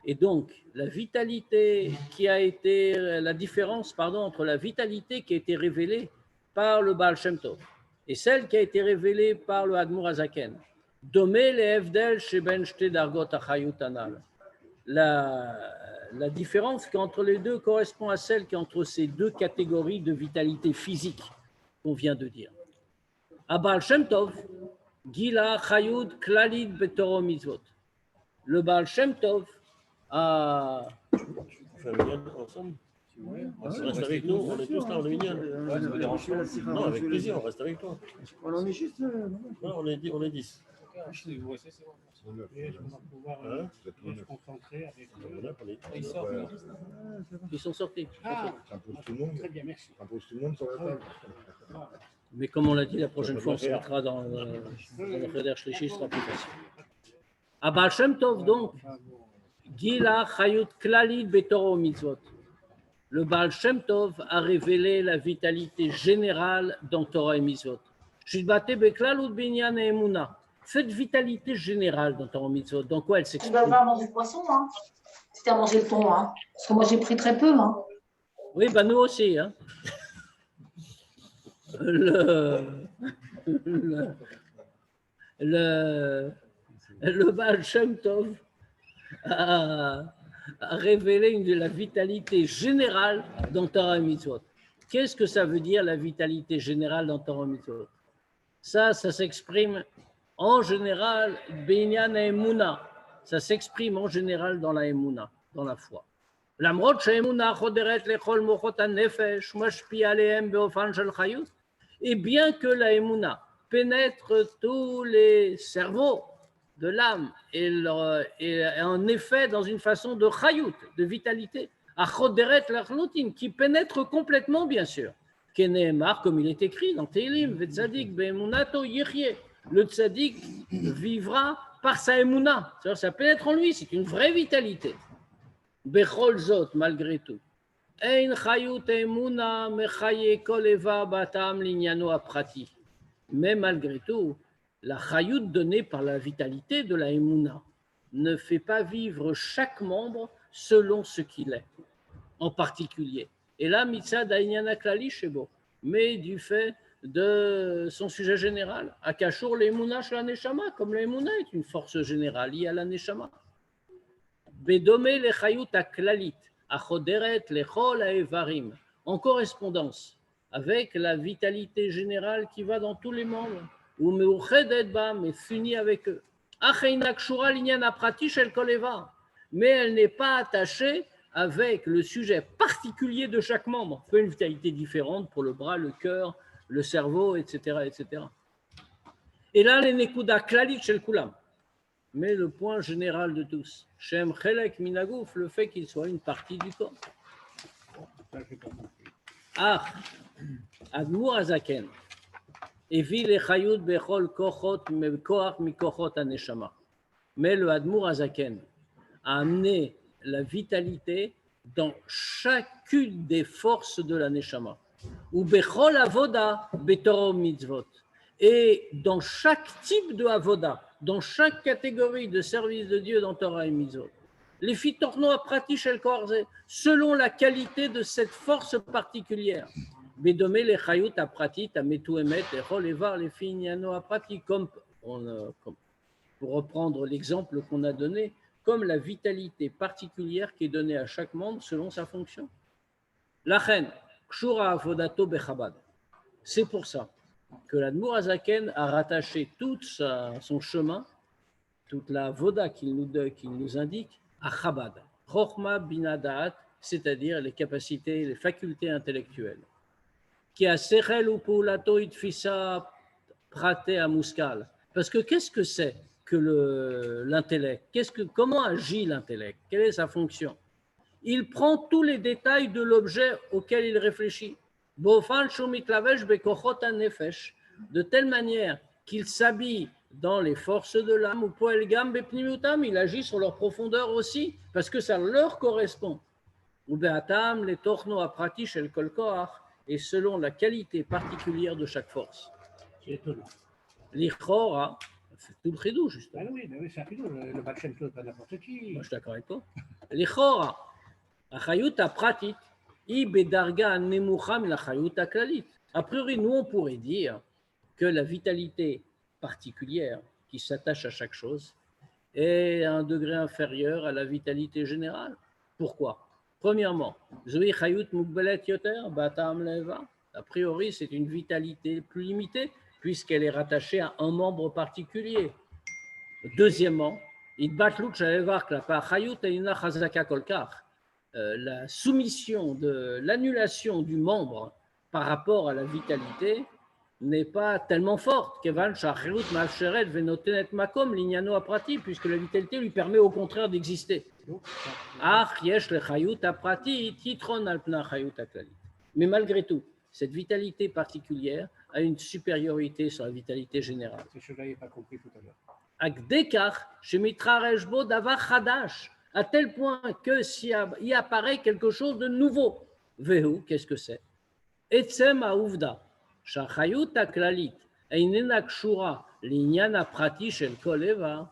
Et donc, la vitalité qui a été, la différence, entre la vitalité qui a été révélée par le Baal Shem Tov et celle qui a été révélée par le Admor Azaken. Domé le Evdel Sheben Shte Dargot Achayut Anal. La différence entre les deux correspond à celle qui est entre ces deux catégories de vitalité physique qu'on vient de dire. A Baal Shem Tov, Gila Chayut Klalit Betoro Mitzvot. Le Baal Shem Tov a. On fait un minyan ensemble. On reste avec nous, on est tous là, on est minyan. Non, avec plaisir, on reste avec toi. On est juste. Non, on est 10. Et on va pouvoir se concentrer avec Ils sont sortis. Ah, Ça pose tout le monde. très bien, merci. Ça pose tout le monde sur la table. Mais comme on l'a dit, la prochaine fois, on se mettra dans le Cheder Shlishi, ce sera plus facile. A Baal Shem Tov, donc, Gila Chayut Klalit Betoro Mitzvot. Le Baal Shem Tov a révélé la vitalité générale dans Torah et Mitzvot. Shidbate Beklalut Binyan et Emuna. Cette vitalité générale dans Torah et Mitzvot, dans quoi elle Tu s'exprime? vas pas manger le poisson, hein, si tu as mangé le thon. Hein. Parce que moi, j'ai pris très peu. Hein. Oui, ben nous aussi. Hein. Le Baal Shem Tov a révélé la vitalité générale dans Torah et Mitzvot. Qu'est-ce que ça veut dire la vitalité générale dans Torah et Mitzvot? Ça s'exprime en général, Binyan Emuna. Ça s'exprime en général dans la Emuna, dans la foi. L'amrot she'emuna choderet lechol mochot hanefesh mashpi alehem beofan shel chayut. Et bien que la Emuna pénètre tous les cerveaux de l'âme et en effet dans une façon de chayut, de vitalité, achoderet lachlutin, qui pénètre complètement, bien sûr. Keneemar, comme il est écrit dans Teilim, vetzadik be'emunato yichyeh. Le tzaddik vivra par sa emuna, c'est-à-dire ça pénètre en lui, c'est une vraie vitalité. Bechol zot, malgré tout. Ein chayut emuna mechaye kol eva batam linyano aprati. Mais malgré tout, la chayut donnée par la vitalité de la emuna ne fait pas vivre chaque membre selon ce qu'il est, en particulier. Et là, mitzad ha'inyan klali shebo, mais du fait de son sujet général, akashur l'emuna shel neshama, comme l'emuna est une force générale liée à la neshama. Bedomé le chayut haklalit, achoderet lechol ha'evarim, en correspondance avec la vitalité générale qui va dans tous les membres, ou meuchedet ba, mais funie avec eux. Acheina kshura l'inyan aprati shel kol eva, mais elle n'est pas attachée avec le sujet particulier de chaque membre. Il faut une vitalité différente pour le bras, le cœur, le cerveau, etc., etc. Et là, les nekuda klalit shel kulam. Mais le point général de tous, Shem Chelek Minagouf, le fait qu'il soit une partie du corps. Ah, Admor Azaken, Evi le Chayut Bechol Kochot Mekoach Mikochot Aneshama. Mais le Admor Azaken a amené la vitalité dans chacune des forces de la Neshama. Ou Bechol Avoda Betoro Mitzvot. Et dans chaque type de Avoda, dans chaque catégorie de service de Dieu dans Torah et Mitzvot, les fitorno aprati shel korze, selon la qualité de cette force particulière. Bedomé les chayut aprati, tametu emet, et rol evar les finyano aprati, comme pour reprendre l'exemple qu'on a donné, comme la vitalité particulière qui est donnée à chaque membre selon sa fonction. Lachen, kshura avodato bechabad. C'est pour ça que l'Admor Azaken a rattaché tout son chemin, toute la voda qu'il nous indique, à Chabad, Chochma Binadaat, c'est-à-dire les capacités, les facultés intellectuelles. Qui a Sechel ou Poulato Itfisa Prate à Muskal. Parce que qu'est-ce que c'est que l'intellect? Comment agit l'intellect? Quelle est sa fonction? Il prend tous les détails de l'objet auquel il réfléchit. De telle manière qu'il s'habille dans les forces de l'âme, ou il agit sur leur profondeur aussi, parce que ça leur correspond. Et selon la qualité particulière de chaque force. L'Ichora, C'est tout le chidou, justement. Ah oui, mais oui, c'est un rideau. Le Baal Shem Tov, pas n'importe qui. Moi, je suis d'accord avec toi. L'echora, achayut pratit, i bedarga nemucha min achayut klalit. A priori, nous, on pourrait dire que la vitalité particulière qui s'attache à chaque chose est à un degré inférieur à la vitalité générale. Pourquoi? Premièrement, Zohi Chayut Mugbelet Yoter, Batam Leva. A priori, c'est une vitalité plus limitée, puisqu'elle est rattachée à un membre particulier. Deuxièmement, la soumission de l'annulation du membre par rapport à la vitalité n'est pas tellement forte, puisque la vitalité lui permet au contraire d'exister. Mais malgré tout, cette vitalité particulière a une supériorité sur la vitalité générale. C'est ce que je n'avais pas compris tout à l'heure. À tel point que s'il y apparaît quelque chose de nouveau. Vehu, qu'est-ce que c'est? Etzem ha'uvda, shachayut ha'klalit, einena kshura l'inyan ha'prati shel kol eva.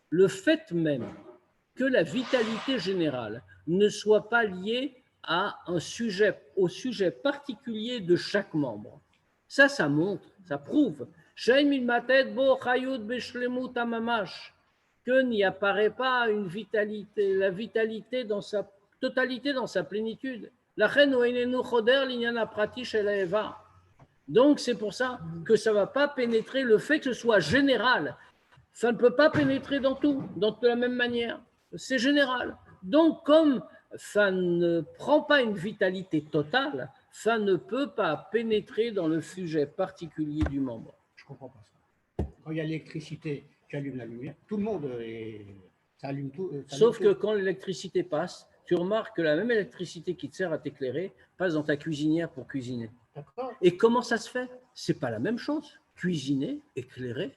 Le fait même que la vitalité générale ne soit pas liée à un sujet, au sujet particulier de chaque membre. Ça montre, ça prouve que n'y apparaît pas une vitalité, la vitalité dans sa totalité, dans sa plénitude. Donc c'est pour ça que ça ne va pas pénétrer le fait que ce soit général. Ça ne peut pas pénétrer dans tout, de la même manière. C'est général. Donc comme ça ne prend pas une vitalité totale, ça ne peut pas pénétrer dans le sujet particulier du membre. Je ne comprends pas ça. Quand il y a l'électricité, tu allumes la lumière, tout le monde, ça allume tout. Sauf que quand l'électricité passe, tu remarques que la même électricité qui te sert à t'éclairer passe dans ta cuisinière pour cuisiner. D'accord. Et comment ça se fait? C'est pas la même chose. Cuisiner, éclairer.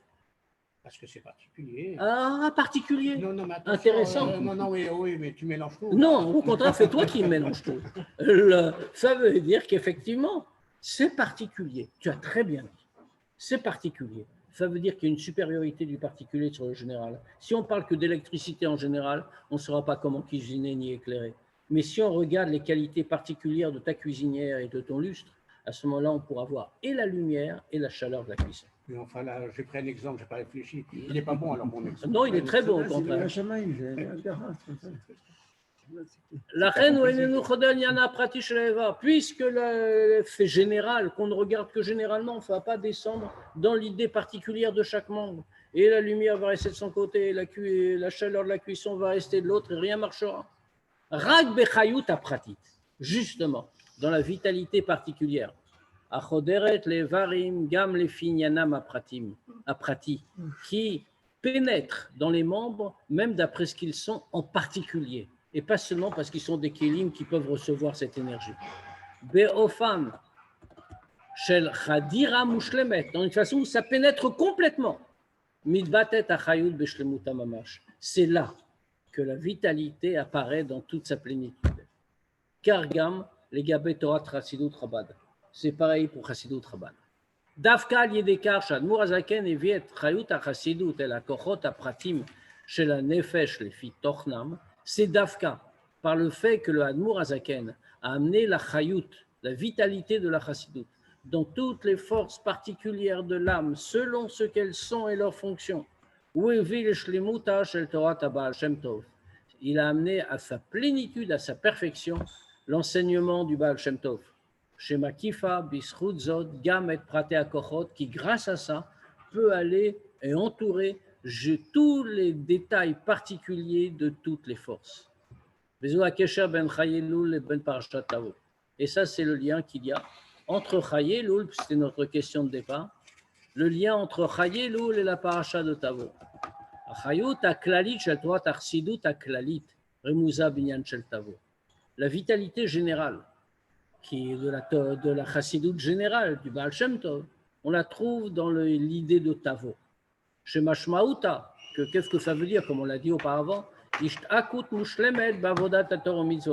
Parce que c'est particulier. Ah, particulier. Non, mais attention, intéressant. Non, oui, mais tu mélanges tout. Non, au contraire, c'est toi qui mélanges tout. Ça veut dire qu'effectivement, c'est particulier. Tu as très bien dit. C'est particulier. Ça veut dire qu'il y a une supériorité du particulier sur le général. Si on parle que d'électricité en général, on ne saura pas comment cuisiner ni éclairer. Mais si on regarde les qualités particulières de ta cuisinière et de ton lustre, à ce moment-là, on pourra voir et la lumière et la chaleur de la cuisson. Mais enfin, là, j'ai pris un exemple, je n'ai pas réfléchi. Il n'est pas bon, alors, mon exemple. Non, il est très bon, au contraire. La reine puisque le fait général, qu'on ne regarde que généralement, on ne va pas descendre dans l'idée particulière de chaque membre. Et la lumière va rester de son côté, et la chaleur de la cuisson va rester de l'autre, et rien ne marchera. Rag bechayut apratit, justement, dans la vitalité particulière. Achoderet levarim gam lefinyanam aprati, qui pénètre dans les membres, même d'après ce qu'ils sont en particulier. Et pas seulement parce qu'ils sont des kélim qui peuvent recevoir cette énergie. Be'ofan shel chadira mushlemet, dans une façon où ça pénètre complètement. Midbatet achayut beshlemut mamash. C'est là que la vitalité apparaît dans toute sa plénitude. Kargam legabé Torah Chassidut Chabad. C'est pareil pour Chassidut Chabad. Davka al yedekar shadmur hazaken evi et chayut hachassidut el hakochot hapratim shel hanefesh lefi tochnam. C'est Dafka, par le fait que le Admour Hazaken a amené la chayut, la vitalité de la chassidut, dans toutes les forces particulières de l'âme, selon ce qu'elles sont et leurs fonctions. Il a amené à sa plénitude, à sa perfection, l'enseignement du Baal Shem Tov. Shema Kifa, Bishut Zod, Gam et Prate Akochot, qui grâce à ça peut aller et entourer tous les détails particuliers de toutes les forces. Et ça, c'est le lien qu'il y a entre Chayelul, c'était notre question de départ, le lien entre Chayelul et la paracha de Tavo. La vitalité générale, qui est de la chassidut générale, du Baal Shem Tov, on la trouve dans l'idée de Tavo. Chez Mashmaouta, qu'est-ce que ça veut dire, comme on l'a dit auparavant?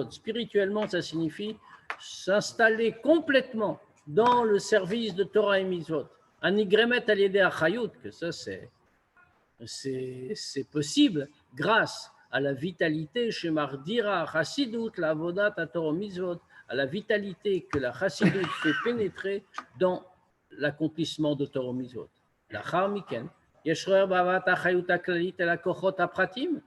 Spirituellement, ça signifie s'installer complètement dans le service de Torah et Mitzvot. Anigremet al-yedei achayut, que ça c'est c'est possible grâce à la vitalité chez Mardira, Chassidut, la Avodat, Torah Mitzvot, à la vitalité que la Chassidut fait pénétrer dans l'accomplissement de Torah Mitzvot. Lachar Miken, Yeshroer Bavat Achayut Aklalit et la Kochot Apratim.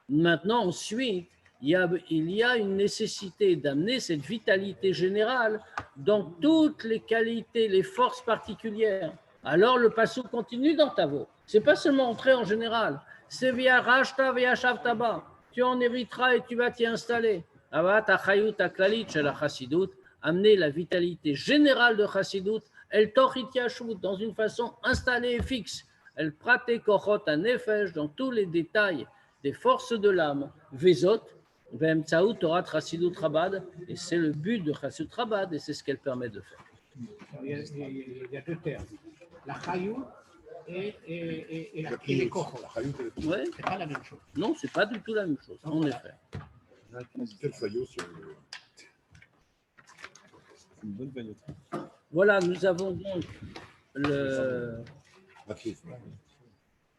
Maintenant, ensuite, il y a une nécessité d'amener cette vitalité générale dans toutes les qualités, les forces particulières. Alors le passage continue dans Tavo. Ce n'est pas seulement entrer en général. C'est via Rashta, via Shavtaba. Tu en hériteras et tu vas t'y installer. Avat Achayut Aklalit chez la Chassidut, amener la vitalité générale de Chassidut, el Tochit Yashut, dans une façon installée et fixe. El Prate Kochot Anefesh, dans tous les détails des forces de l'âme. Vezot, Vemtsaout Torat Chassidut Chabad, et c'est le but de Chassidut Chabad, et c'est ce qu'elle permet de faire. Il y a deux termes. La Chayut et les Kochot. Ouais. C'est pas la même chose. Non, c'est pas du tout la même chose, en effet. Quel faillot sur le. C'est une bonne faillite. Voilà, nous avons donc le. Matrice.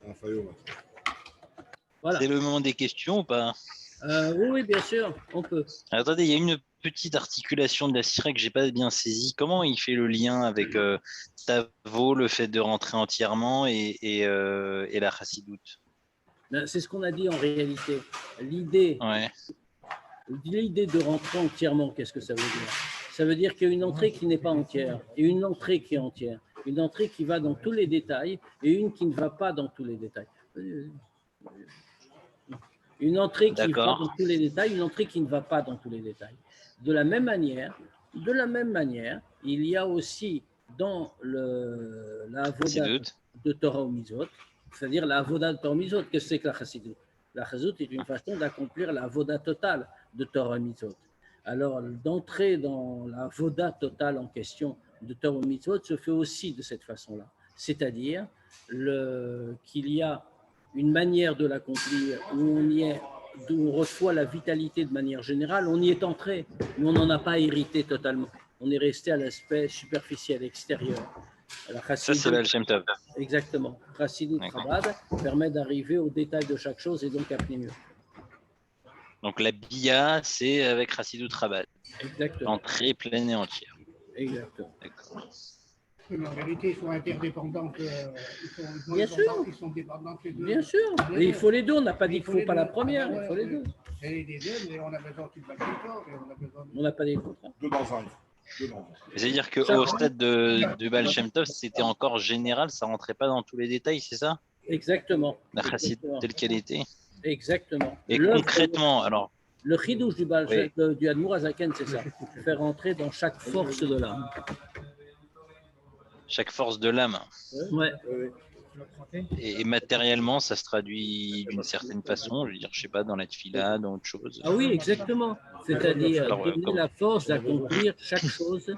Un faillot, matrice. Voilà. C'est le moment des questions ou pas? Oui, bien sûr, on peut. Attendez, il y a une petite articulation de la sirah que j'ai pas bien saisie. Comment il fait le lien avec Tavo, le fait de rentrer entièrement et la Chassidoute? Ben, c'est ce qu'on a dit en réalité. L'idée de rentrer entièrement, qu'est-ce que ça veut dire? Ça veut dire qu'il y a une entrée qui n'est pas entière et une entrée qui est entière. Une entrée qui va dans tous les détails et une qui ne va pas dans tous les détails. Une entrée qui va dans tous les détails, une entrée qui ne va pas dans tous les détails. De la même manière, il y a aussi dans la avoda de Torah Mizot, c'est-à-dire la avoda de Torah Mizot. Qu'est-ce que c'est que la Chassidut? La Chassidut est une façon d'accomplir la avoda totale de Torah Mizot. Alors, d'entrer dans la avoda totale en question de Torah Mitzvot se fait aussi de cette façon-là. C'est-à-dire qu'il y a une manière de l'accomplir où on reçoit la vitalité de manière générale, on y est entré, mais on n'en a pas hérité totalement. On est resté à l'aspect superficiel, extérieur. Ça, c'est la Shem Tov. Exactement. Chassidut Chabad permet d'arriver au détail de chaque chose et donc à mieux. Donc la Bia, c'est avec Chassidut Chabad. Exactement. Entrée pleine et entière. Exactement. D'accord. Mais en vérité, ils sont interdépendants. Bien sûr. Ils sont dépendants les deux. Bien sûr. Mais il faut les deux. On n'a pas dit qu'il ne faut pas la première. Il faut les deux. Et les deux, mais on a besoin d'une balle on n'a pas des contrats. Deux dans un. C'est-à-dire qu'au stade du Baal Shem Tov, c'était encore général, ça ne rentrait pas dans tous les détails, c'est ça? Exactement. La chassidut telle qu'elle était. Exactement. Et concrètement, alors. Le chidouche du Baal Shem Tov, du Admour Azaken, c'est ça. Faire rentrer dans chaque force de l'âme. Chaque force de l'âme. Ouais. Et matériellement, ça se traduit d'une certaine façon, je veux dire, je sais pas, dans la tefila, dans autre chose. Ah oui, exactement. C'est-à-dire donner la force d'accomplir chaque chose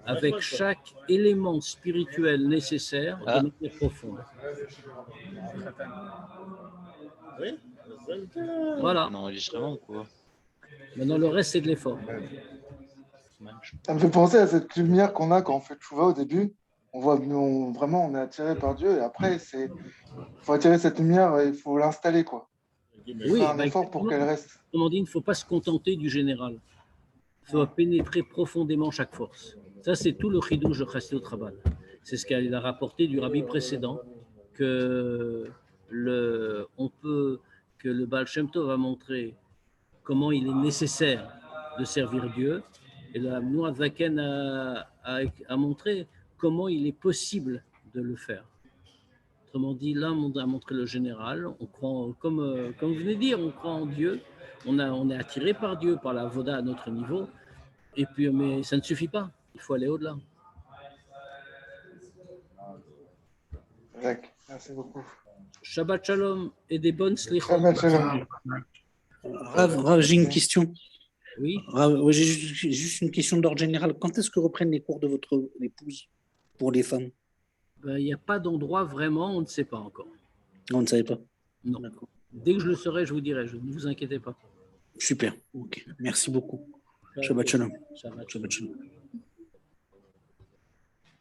avec chaque élément spirituel nécessaire de manière profonde. Voilà. Un enregistrement, quoi. Maintenant, le reste, c'est de l'effort. Ça me fait penser à cette lumière qu'on a quand on fait Tchouva au début. On voit, vraiment, on est attiré par Dieu. Et après, il faut attirer cette lumière et il faut l'installer, quoi. Oui, faire un effort pour qu'elle reste. Comme on dit, il ne faut pas se contenter du général. Il faut pénétrer profondément chaque force. Ça, c'est tout le chidouche de Chassidut Chabad. C'est ce qu'il a rapporté du rabbi précédent, que le Baal Shem Tov a montré comment il est nécessaire de servir Dieu. Et le Admour Zaken a montré comment il est possible de le faire. Autrement dit, là, on a montré le général, on croit, comme vous venez de dire, on croit en Dieu, on est attiré par Dieu, par la Voda à notre niveau, et puis, mais ça ne suffit pas, il faut aller au-delà. Merci beaucoup. Shabbat Shalom et des bonnes slichot. Shabbat Shalom. Rav, j'ai une question. Oui. Rav, j'ai juste une question d'ordre général. Quand est-ce que reprennent les cours de votre épouse pour les femmes? Il n'y a pas d'endroit vraiment, on ne sait pas encore. On ne savait pas. Non. Dès que je le saurai, je vous dirai, ne vous inquiétez pas. Super. Ok. Merci beaucoup. Shabbat Shalom. Shabbat Shalom.